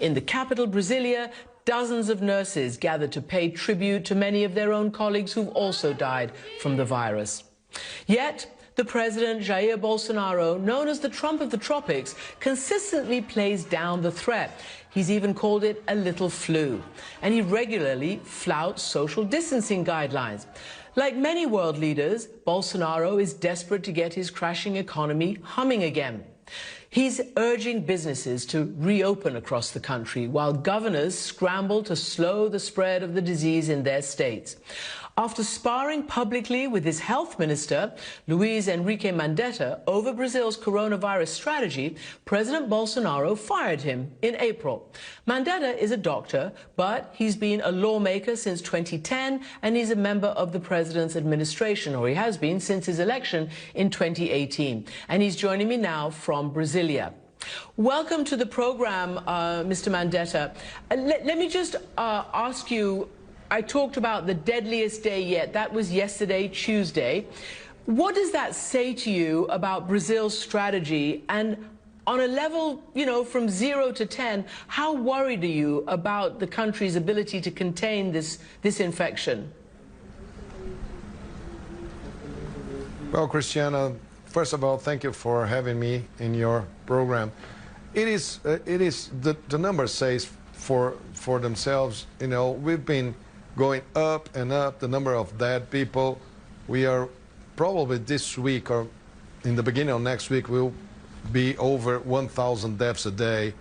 In the capital, Brasilia, dozens of nurses gathered to pay tribute to many of their own colleagues who've also died from the virus. Yet, the president, Jair Bolsonaro, known as the Trump of the tropics, consistently plays down the threat. He's even called it a little flu. And he regularly flouts social distancing guidelines. Like many world leaders, Bolsonaro is desperate to get his crashing economy humming again. He's urging businesses to reopen across the country while governors scramble to slow the spread of the disease in their states. After sparring publicly with his health minister, Luiz Henrique Mandetta, over Brazil's coronavirus strategy, President Bolsonaro fired him in April. Mandetta is a doctor, but he's been a lawmaker since 2010, and he's a member of the president's administration, or he has been since his election in 2018. And he's joining me now from Brasilia. Welcome to the program, Mr. Mandetta. Let me just ask you, I talked about the deadliest day yet. That was yesterday, Tuesday. What does that say to you about Brazil's strategy? And on a level, you know, from 0 to 10, how worried are you about the country's ability to contain this infection? Well, Christiane, first of all, thank you for having me in your program. The numbers say for themselves. You know, we've been going up and up, the number of dead people. We are probably this week or in the beginning of next week will be over 1,000 deaths a day.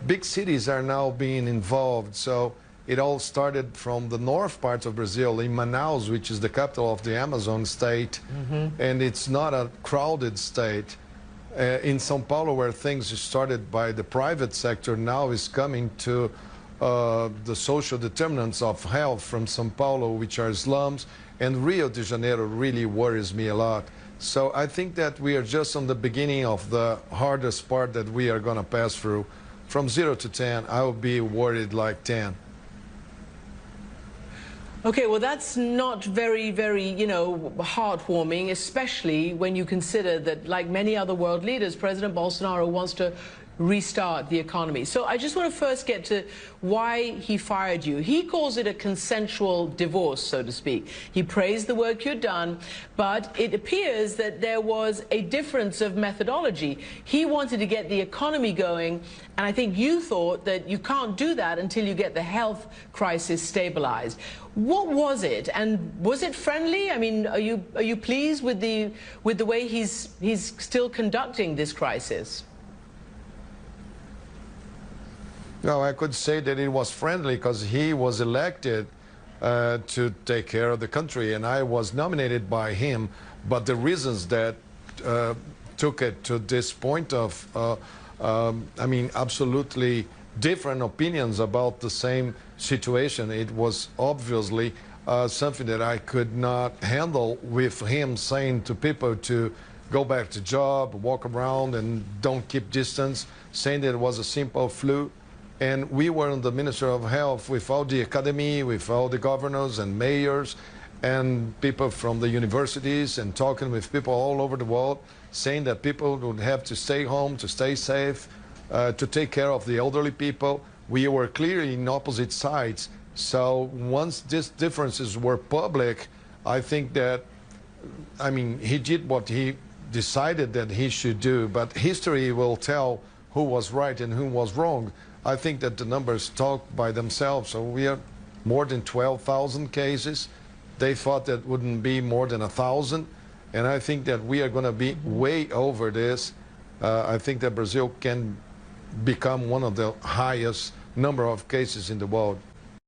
Big cities are now being involved, so it all started from the north part of Brazil, in Manaus, which is the capital of the Amazon state, and it's not a crowded state. In São Paulo, where things started by the private sector, now is coming to the social determinants of health from São Paulo, which are slums, and Rio de Janeiro really worries me a lot. So I think that we are just on the beginning of the hardest part that we are going to pass through. From 0 to 10, I will be worried like 10. Okay, well, that's not very, you know, heartwarming, especially when you consider that, like many other world leaders, President Bolsonaro wants to restart the economy. So I just want to first get to why he fired you. He calls it a consensual divorce, so to speak. He praised the work you'd done, but it appears that there was a difference of methodology. He wanted to get the economy going, and I think you thought that you can't do that until you get the health crisis stabilized. What was it, and was it friendly? I mean, are you pleased with the way he's still conducting this crisis? No, I could say that it was friendly because he was elected to take care of the country, and I was nominated by him. But the reasons that took it to this point of, I mean, absolutely different opinions about the same situation, it was obviously something that I could not handle, with him saying to people to go back to job, walk around and don't keep distance, saying that it was a simple flu. And we were on the Minister of Health with all the academy, with all the governors and mayors and people from the universities, and talking with people all over the world, saying that people would have to stay home, to stay safe, to take care of the elderly people. We were clearly in opposite sides. So once these differences were public, I think that, I mean, he did what he decided that he should do, but history will tell who was right and who was wrong. I think that the numbers talk by themselves. So we have more than 12,000 cases. They thought that wouldn't be more than 1,000. And I think that we are going to be way over this. I think that Brazil can become one of the highest number of cases in the world.